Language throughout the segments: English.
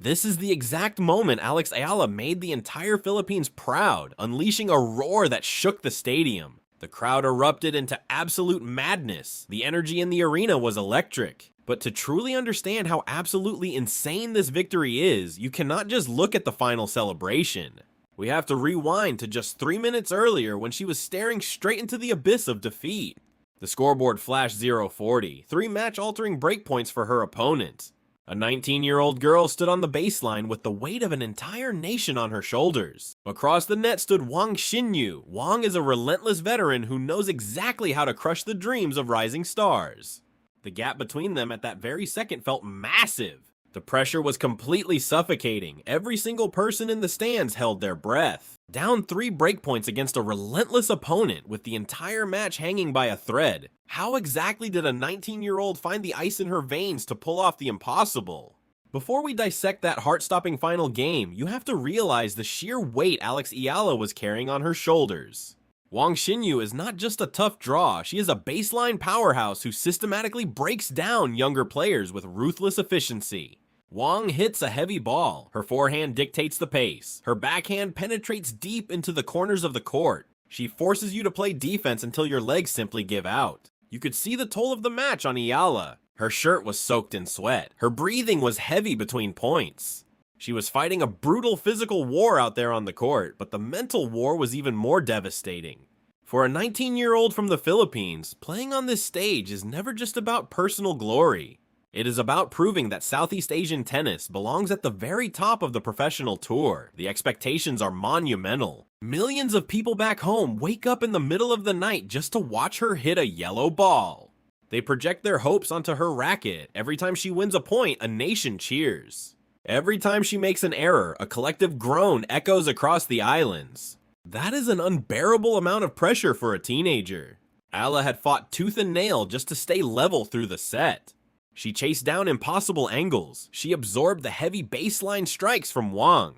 This is the exact moment Alex Eala made the entire Philippines proud, unleashing a roar that shook the stadium. The crowd erupted into absolute madness. The energy in the arena was electric. But to truly understand how absolutely insane this victory is, you cannot just look at the final celebration. We have to rewind to just 3 minutes earlier when she was staring straight into the abyss of defeat. The scoreboard flashed 0-40, 3 match-altering breakpoints for her opponent. A 19-year-old girl stood on the baseline with the weight of an entire nation on her shoulders. Across the net stood Wang Xinyu. Wang is a relentless veteran who knows exactly how to crush the dreams of rising stars. The gap between them at that very second felt massive. The pressure was completely suffocating. Every single person in the stands held their breath. Down 3 breakpoints against a relentless opponent with the entire match hanging by a thread. How exactly did a 19-year-old find the ice in her veins to pull off the impossible? Before we dissect that heart-stopping final game, you have to realize the sheer weight Alex Eala was carrying on her shoulders. Wang Xinyu is not just a tough draw, she is a baseline powerhouse who systematically breaks down younger players with ruthless efficiency. Wang hits a heavy ball. Her forehand dictates the pace. Her backhand penetrates deep into the corners of the court. She forces you to play defense until your legs simply give out. You could see the toll of the match on Eala. Her shirt was soaked in sweat. Her breathing was heavy between points. She was fighting a brutal physical war out there on the court, but the mental war was even more devastating. For a 19-year-old from the Philippines, playing on this stage is never just about personal glory. It is about proving that Southeast Asian tennis belongs at the very top of the professional tour. The expectations are monumental. Millions of people back home wake up in the middle of the night just to watch her hit a yellow ball. They project their hopes onto her racket. Every time she wins a point, a nation cheers. Every time she makes an error, a collective groan echoes across the islands. That is an unbearable amount of pressure for a teenager. Eala had fought tooth and nail just to stay level through the set. She chased down impossible angles. She absorbed the heavy baseline strikes from Wang.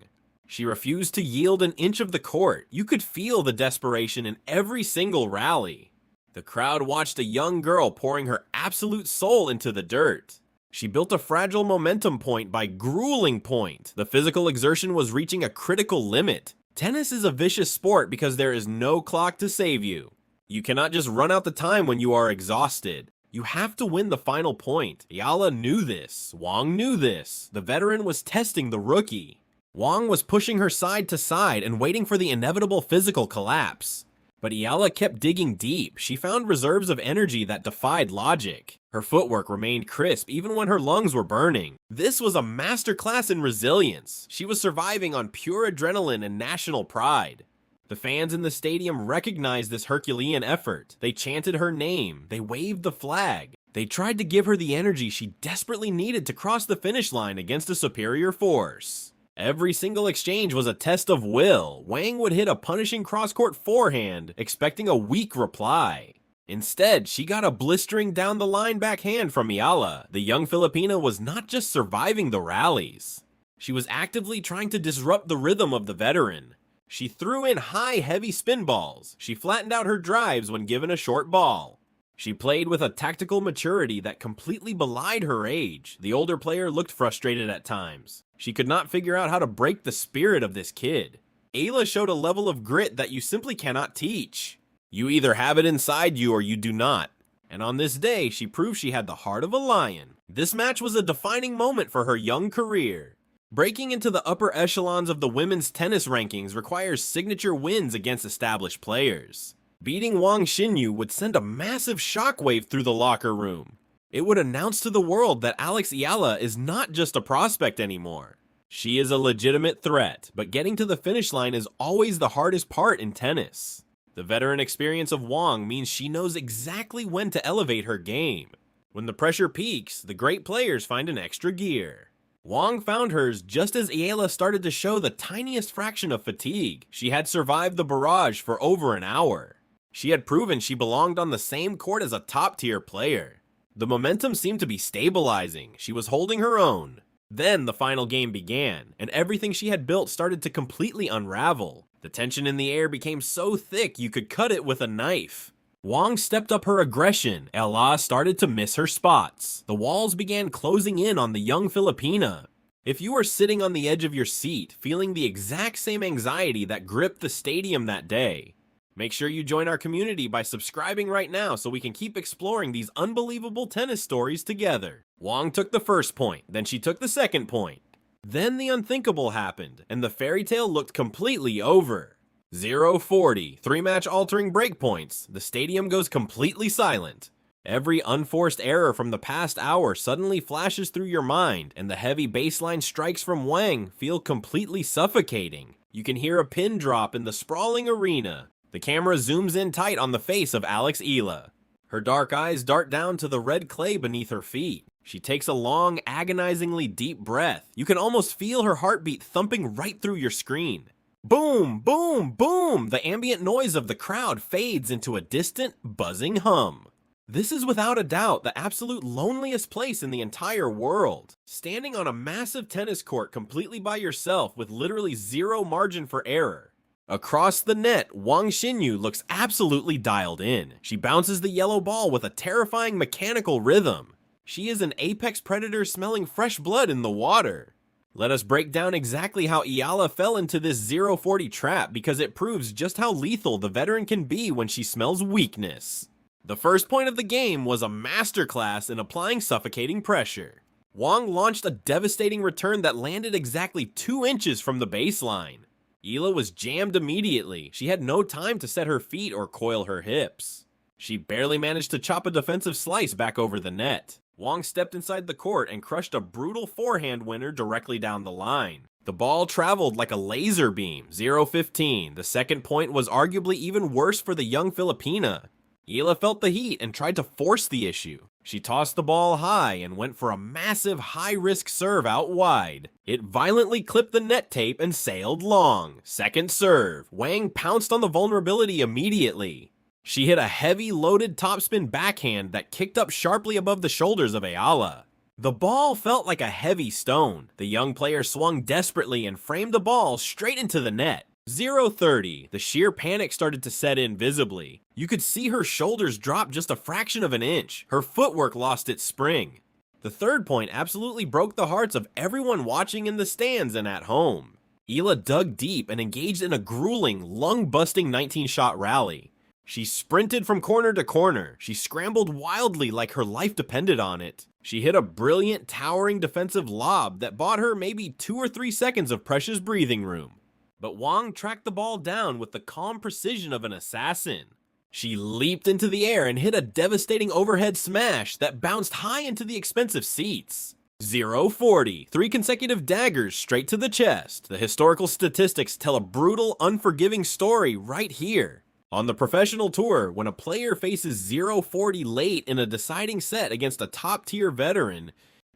She refused to yield an inch of the court. You could feel the desperation in every single rally. The crowd watched a young girl pouring her absolute soul into the dirt. She built a fragile momentum point by grueling point. The physical exertion was reaching a critical limit. Tennis is a vicious sport because there is no clock to save you. You cannot just run out the time when you are exhausted. You have to win the final point. Eala knew this. Wang knew this. The veteran was testing the rookie. Wang was pushing her side to side and waiting for the inevitable physical collapse. But Eala kept digging deep. She found reserves of energy that defied logic. Her footwork remained crisp even when her lungs were burning. This was a masterclass in resilience. She was surviving on pure adrenaline and national pride. The fans in the stadium recognized this Herculean effort. They chanted her name. They waved the flag. They tried to give her the energy she desperately needed to cross the finish line against a superior force. Every single exchange was a test of will. Wang would hit a punishing cross-court forehand, expecting a weak reply. Instead, she got a blistering down-the-line backhand from Eala. The young Filipina was not just surviving the rallies. She was actively trying to disrupt the rhythm of the veteran. She threw in high, heavy spin balls. She flattened out her drives when given a short ball. She played with a tactical maturity that completely belied her age. The older player looked frustrated at times. She could not figure out how to break the spirit of this kid. Eala showed a level of grit that you simply cannot teach. You either have it inside you or you do not. And on this day, she proved she had the heart of a lion. This match was a defining moment for her young career. Breaking into the upper echelons of the women's tennis rankings requires signature wins against established players. Beating Wang Xinyu would send a massive shockwave through the locker room. It would announce to the world that Alex Eala is not just a prospect anymore. She is a legitimate threat, but getting to the finish line is always the hardest part in tennis. The veteran experience of Wang means she knows exactly when to elevate her game. When the pressure peaks, the great players find an extra gear. Wang found hers just as Eala started to show the tiniest fraction of fatigue. She had survived the barrage for over an hour. She had proven she belonged on the same court as a top-tier player. The momentum seemed to be stabilizing. She was holding her own. Then the final game began, and everything she had built started to completely unravel. The tension in the air became so thick you could cut it with a knife. Wang stepped up her aggression. Eala started to miss her spots. The walls began closing in on the young Filipina. If you are sitting on the edge of your seat, feeling the exact same anxiety that gripped the stadium that day, make sure you join our community by subscribing right now so we can keep exploring these unbelievable tennis stories together. Wang took the first point, then she took the second point. Then the unthinkable happened, and the fairy tale looked completely over. 0-40, 3-match altering breakpoints. The stadium goes completely silent. Every unforced error from the past hour suddenly flashes through your mind, and the heavy baseline strikes from Wang feel completely suffocating. You can hear a pin drop in the sprawling arena. The camera zooms in tight on the face of Alex Eala. Her dark eyes dart down to the red clay beneath her feet. She takes a long, agonizingly deep breath. You can almost feel her heartbeat thumping right through your screen. Boom, boom, boom! The ambient noise of the crowd fades into a distant, buzzing hum. This is without a doubt the absolute loneliest place in the entire world. Standing on a massive tennis court completely by yourself with literally zero margin for error. Across the net, Wang Xinyu looks absolutely dialed in. She bounces the yellow ball with a terrifying mechanical rhythm. She is an apex predator smelling fresh blood in the water. Let us break down exactly how Eala fell into this 0-40 trap because it proves just how lethal the veteran can be when she smells weakness. The first point of the game was a masterclass in applying suffocating pressure. Wang launched a devastating return that landed exactly 2 inches from the baseline. Eala was jammed immediately. She had no time to set her feet or coil her hips. She barely managed to chop a defensive slice back over the net. Wang stepped inside the court and crushed a brutal forehand winner directly down the line. The ball traveled like a laser beam, 0-15. The second point was arguably even worse for the young Filipina. Eala felt the heat and tried to force the issue. She tossed the ball high and went for a massive high-risk serve out wide. It violently clipped the net tape and sailed long. Second serve. Wang pounced on the vulnerability immediately. She hit a heavy, loaded topspin backhand that kicked up sharply above the shoulders of Eala. The ball felt like a heavy stone. The young player swung desperately and framed the ball straight into the net. 0-30. The sheer panic started to set in visibly. You could see her shoulders drop just a fraction of an inch. Her footwork lost its spring. The third point absolutely broke the hearts of everyone watching in the stands and at home. Eala dug deep and engaged in a grueling, lung-busting 19-shot rally. She sprinted from corner to corner. She scrambled wildly like her life depended on it. She hit a brilliant, towering defensive lob that bought her maybe 2 or 3 seconds of precious breathing room. But Wang tracked the ball down with the calm precision of an assassin. She leaped into the air and hit a devastating overhead smash that bounced high into the expensive seats. 0-40, 3 consecutive daggers straight to the chest. The historical statistics tell a brutal, unforgiving story right here. On the professional tour, when a player faces 0-40 late in a deciding set against a top-tier veteran,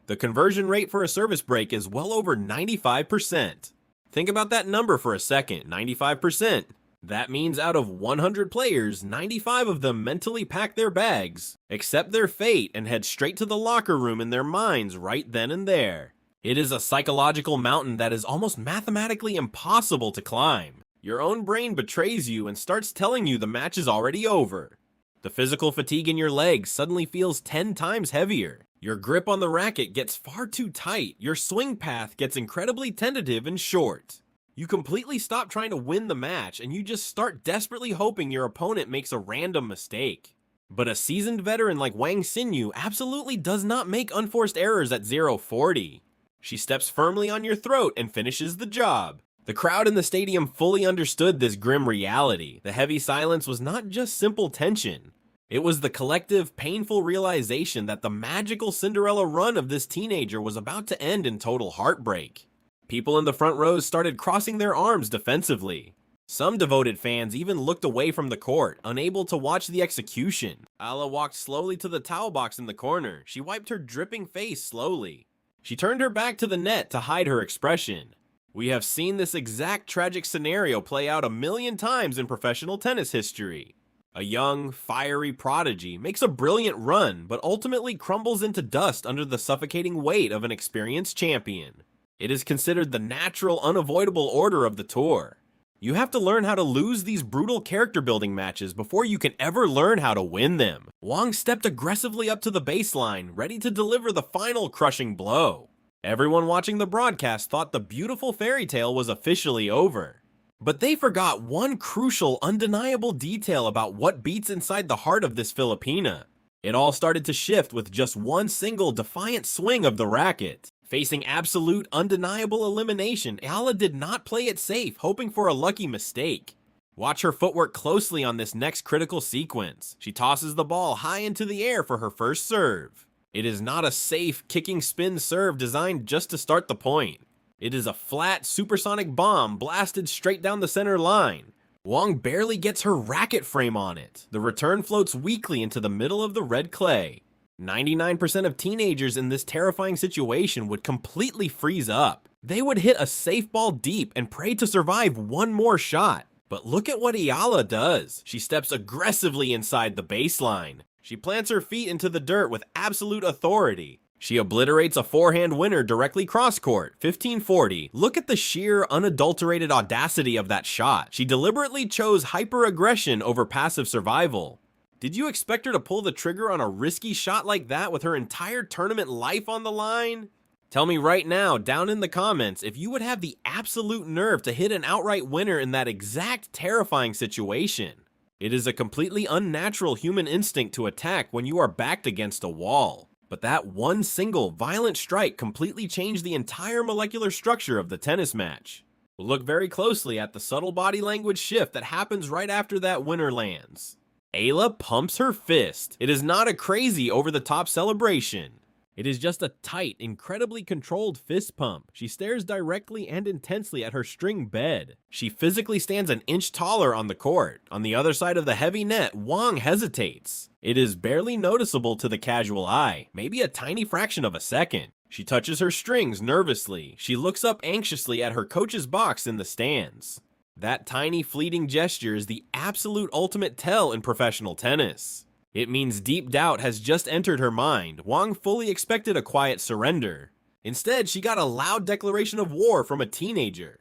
the conversion rate for a service break is well over 95%. Think about that number for a second, 95%. That means out of 100 players, 95 of them mentally pack their bags, accept their fate, and head straight to the locker room in their minds right then and there. It is a psychological mountain that is almost mathematically impossible to climb. Your own brain betrays you and starts telling you the match is already over. The physical fatigue in your legs suddenly feels 10 times heavier. Your grip on the racket gets far too tight. Your swing path gets incredibly tentative and short. You completely stop trying to win the match and you just start desperately hoping your opponent makes a random mistake. But a seasoned veteran like Wang Xinyu absolutely does not make unforced errors at 0-40. She steps firmly on your throat and finishes the job. The crowd in the stadium fully understood this grim reality. The heavy silence was not just simple tension. It was the collective, painful realization that the magical Cinderella run of this teenager was about to end in total heartbreak. People in the front rows started crossing their arms defensively. Some devoted fans even looked away from the court, unable to watch the execution. Eala walked slowly to the towel box in the corner. She wiped her dripping face slowly. She turned her back to the net to hide her expression. We have seen this exact tragic scenario play out 1,000,000 times in professional tennis history. A young, fiery prodigy makes a brilliant run, but ultimately crumbles into dust under the suffocating weight of an experienced champion. It is considered the natural, unavoidable order of the tour. You have to learn how to lose these brutal character-building matches before you can ever learn how to win them. Wang stepped aggressively up to the baseline, ready to deliver the final crushing blow. Everyone watching the broadcast thought the beautiful fairy tale was officially over. But they forgot one crucial, undeniable detail about what beats inside the heart of this Filipina. It all started to shift with just one single defiant swing of the racket. Facing absolute, undeniable elimination, Eala did not play it safe, hoping for a lucky mistake. Watch her footwork closely on this next critical sequence. She tosses the ball high into the air for her first serve. It is not a safe, kicking spin serve designed just to start the point. It is a flat, supersonic bomb blasted straight down the center line. Wang barely gets her racket frame on it. The return floats weakly into the middle of the red clay. 99% of teenagers in this terrifying situation would completely freeze up. They would hit a safe ball deep and pray to survive one more shot. But look at what Eala does. She steps aggressively inside the baseline. She plants her feet into the dirt with absolute authority. She obliterates a forehand winner directly cross-court, 15-40. Look at the sheer, unadulterated audacity of that shot. She deliberately chose hyper-aggression over passive survival. Did you expect her to pull the trigger on a risky shot like that with her entire tournament life on the line? Tell me right now, down in the comments, if you would have the absolute nerve to hit an outright winner in that exact terrifying situation. It is a completely unnatural human instinct to attack when you are backed against a wall. But that one single violent strike completely changed the entire molecular structure of the tennis match. We'll look very closely at the subtle body language shift that happens right after that winner lands. Eala pumps her fist. It is not a crazy over-the-top celebration. It is just a tight, incredibly controlled fist pump. She stares directly and intensely at her string bed. She physically stands an inch taller on the court. On the other side of the heavy net, Wang hesitates. It is barely noticeable to the casual eye, maybe a tiny fraction of a second. She touches her strings nervously. She looks up anxiously at her coach's box in the stands. That tiny fleeting gesture is the absolute ultimate tell in professional tennis. It means deep doubt has just entered her mind. Wang fully expected a quiet surrender. Instead, she got a loud declaration of war from a teenager.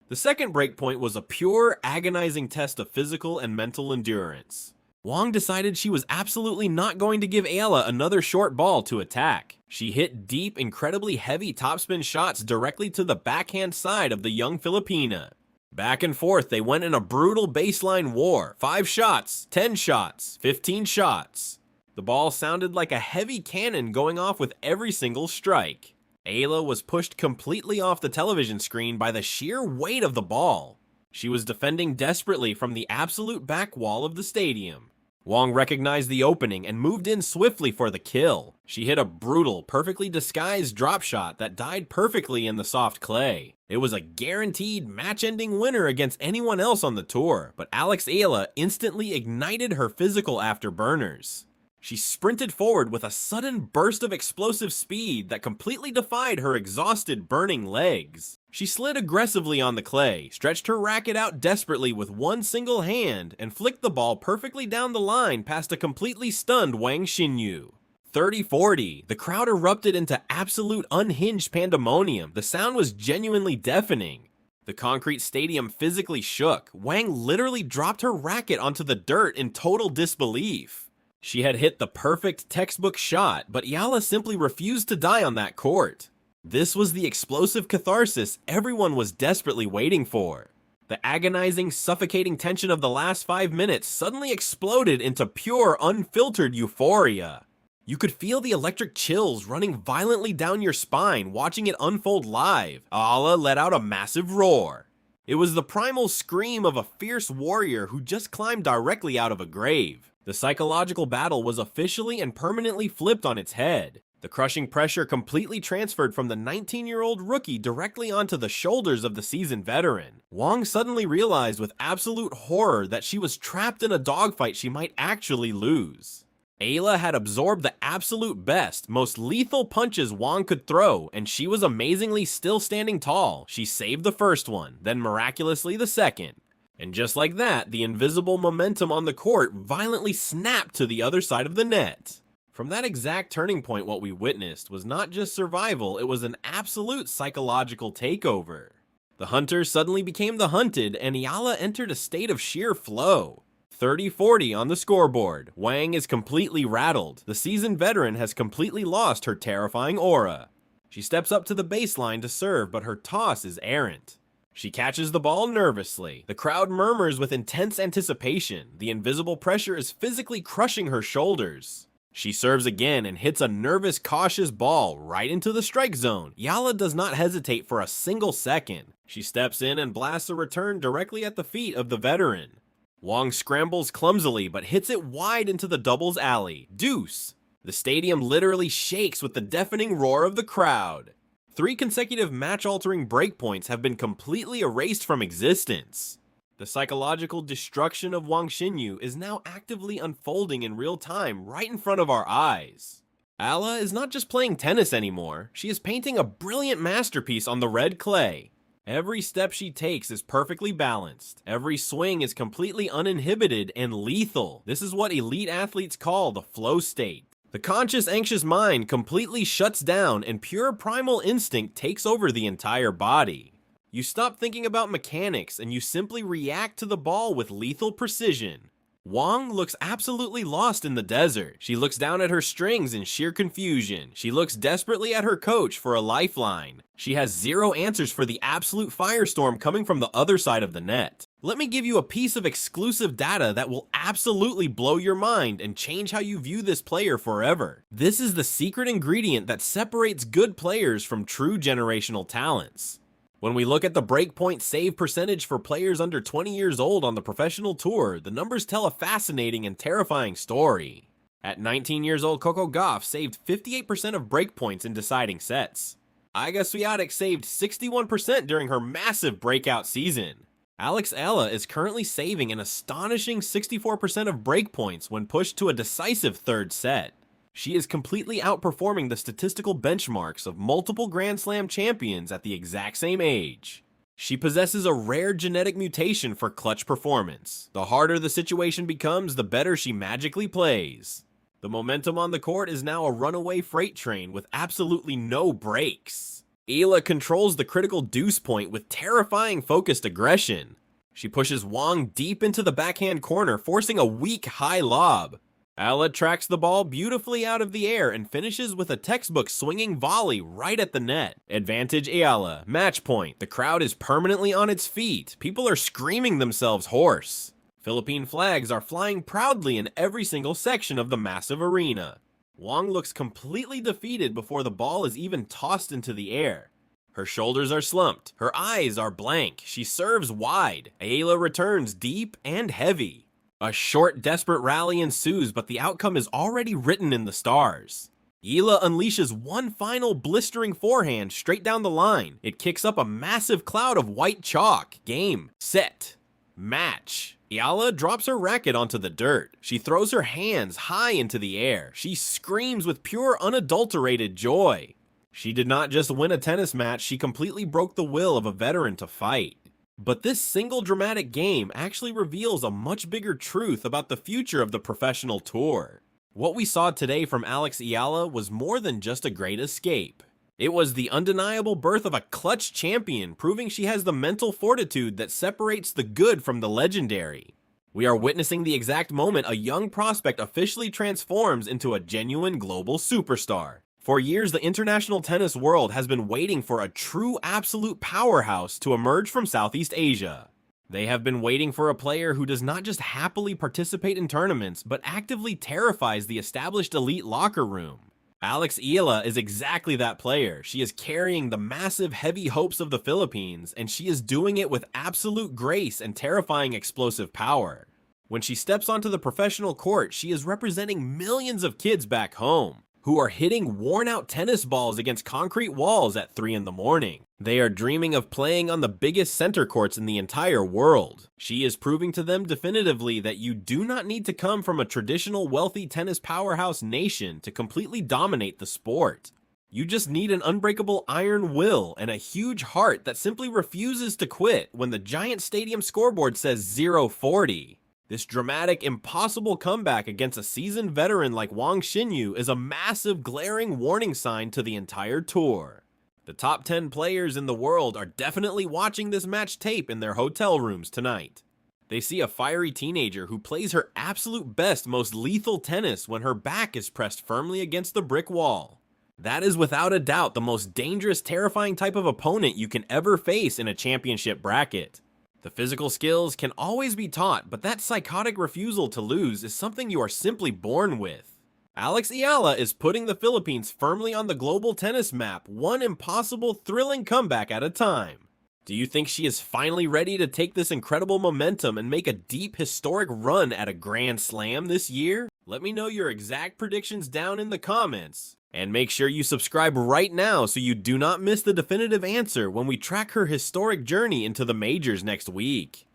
The second breakpoint was a pure, agonizing test of physical and mental endurance. Wang decided she was absolutely not going to give Eala another short ball to attack. She hit deep, incredibly heavy topspin shots directly to the backhand side of the young Filipina. Back and forth, they went in a brutal baseline war. 5 shots, 10 shots, 15 shots. The ball sounded like a heavy cannon going off with every single strike. Eala was pushed completely off the television screen by the sheer weight of the ball. She was defending desperately from the absolute back wall of the stadium. Wang recognized the opening and moved in swiftly for the kill. She hit a brutal, perfectly disguised drop shot that died perfectly in the soft clay. It was a guaranteed match-ending winner against anyone else on the tour, but Alex Eala instantly ignited her physical afterburners. She sprinted forward with a sudden burst of explosive speed that completely defied her exhausted, burning legs. She slid aggressively on the clay, stretched her racket out desperately with one single hand, and flicked the ball perfectly down the line past a completely stunned Wang Xinyu. 30-40. The crowd erupted into absolute unhinged pandemonium. The sound was genuinely deafening. The concrete stadium physically shook. Wang literally dropped her racket onto the dirt in total disbelief. She had hit the perfect textbook shot, but Eala simply refused to die on that court. This was the explosive catharsis everyone was desperately waiting for. The agonizing, suffocating tension of the last 5 minutes suddenly exploded into pure, unfiltered euphoria. You could feel the electric chills running violently down your spine watching it unfold live. Eala let out a massive roar. It was the primal scream of a fierce warrior who just climbed directly out of a grave. The psychological battle was officially and permanently flipped on its head. The crushing pressure completely transferred from the 19-year-old rookie directly onto the shoulders of the seasoned veteran. Wang suddenly realized with absolute horror that she was trapped in a dogfight she might actually lose. Eala had absorbed the absolute best, most lethal punches Wang could throw, and she was amazingly still standing tall. She saved the first one, then miraculously the second. And just like that, the invisible momentum on the court violently snapped to the other side of the net. From that exact turning point, what we witnessed was not just survival, it was an absolute psychological takeover. The hunter suddenly became the hunted, and Eala entered a state of sheer flow. 30-40 on the scoreboard. Wang is completely rattled. The seasoned veteran has completely lost her terrifying aura. She steps up to the baseline to serve, but her toss is errant. She catches the ball nervously. The crowd murmurs with intense anticipation. The invisible pressure is physically crushing her shoulders. She serves again and hits a nervous, cautious ball right into the strike zone. Eala does not hesitate for a single second. She steps in and blasts a return directly at the feet of the veteran. Wang scrambles clumsily but hits it wide into the doubles alley. Deuce! The stadium literally shakes with the deafening roar of the crowd. 3 consecutive match-altering breakpoints have been completely erased from existence. The psychological destruction of Wang Xinyu is now actively unfolding in real time right in front of our eyes. Eala is not just playing tennis anymore, she is painting a brilliant masterpiece on the red clay. Every step she takes is perfectly balanced. Every swing is completely uninhibited and lethal. This is what elite athletes call the flow state. The conscious, anxious mind completely shuts down and pure primal instinct takes over the entire body. You stop thinking about mechanics and you simply react to the ball with lethal precision. Wang looks absolutely lost in the desert. She looks down at her strings in sheer confusion. She looks desperately at her coach for a lifeline. She has zero answers for the absolute firestorm coming from the other side of the net. Let me give you a piece of exclusive data that will absolutely blow your mind and change how you view this player forever. This is the secret ingredient that separates good players from true generational talents. When we look at the breakpoint save percentage for players under 20 years old on the professional tour, the numbers tell a fascinating and terrifying story. At 19 years old, Coco Gauff saved 58% of breakpoints in deciding sets. Iga Swiatek saved 61% during her massive breakout season. Alex Eala is currently saving an astonishing 64% of breakpoints when pushed to a decisive third set. She is completely outperforming the statistical benchmarks of multiple Grand Slam champions at the exact same age. She possesses a rare genetic mutation for clutch performance. The harder the situation becomes, the better she magically plays. The momentum on the court is now a runaway freight train with absolutely no brakes. Eala controls the critical deuce point with terrifying focused aggression. She pushes Wang deep into the backhand corner, forcing a weak high lob. Eala tracks the ball beautifully out of the air and finishes with a textbook swinging volley right at the net. Advantage Eala. Match point. The crowd is permanently on its feet. People are screaming themselves hoarse. Philippine flags are flying proudly in every single section of the massive arena. Wang looks completely defeated before the ball is even tossed into the air. Her shoulders are slumped. Her eyes are blank. She serves wide. Eala returns deep and heavy. A short, desperate rally ensues, but the outcome is already written in the stars. Eala unleashes one final blistering forehand straight down the line. It kicks up a massive cloud of white chalk. Game, set, match. Eala drops her racket onto the dirt. She throws her hands high into the air. She screams with pure, unadulterated joy. She did not just win a tennis match, she completely broke the will of a veteran to fight. But this single dramatic game actually reveals a much bigger truth about the future of the professional tour. What we saw today from Alex Eala was more than just a great escape. It was the undeniable birth of a clutch champion, proving she has the mental fortitude that separates the good from the legendary. We are witnessing the exact moment a young prospect officially transforms into a genuine global superstar. For years, the international tennis world has been waiting for a true absolute powerhouse to emerge from Southeast Asia. They have been waiting for a player who does not just happily participate in tournaments, but actively terrifies the established elite locker room. Alex Eala is exactly that player. She is carrying the massive, heavy hopes of the Philippines, and she is doing it with absolute grace and terrifying explosive power. When she steps onto the professional court, she is representing millions of kids back home who are hitting worn-out tennis balls against concrete walls at 3 in the morning. They are dreaming of playing on the biggest center courts in the entire world. She is proving to them definitively that you do not need to come from a traditional wealthy tennis powerhouse nation to completely dominate the sport. You just need an unbreakable iron will and a huge heart that simply refuses to quit when the giant stadium scoreboard says 0-40. This dramatic, impossible comeback against a seasoned veteran like Wang Xinyu is a massive, glaring warning sign to the entire tour. The top 10 players in the world are definitely watching this match tape in their hotel rooms tonight. They see a fiery teenager who plays her absolute best, most lethal tennis when her back is pressed firmly against the brick wall. That is without a doubt the most dangerous, terrifying type of opponent you can ever face in a championship bracket. The physical skills can always be taught, but that psychotic refusal to lose is something you are simply born with. Alex Eala is putting the Philippines firmly on the global tennis map, one impossible, thrilling comeback at a time. Do you think she is finally ready to take this incredible momentum and make a deep, historic run at a Grand Slam this year? Let me know your exact predictions down in the comments. And make sure you subscribe right now so you do not miss the definitive answer when we track her historic journey into the majors next week.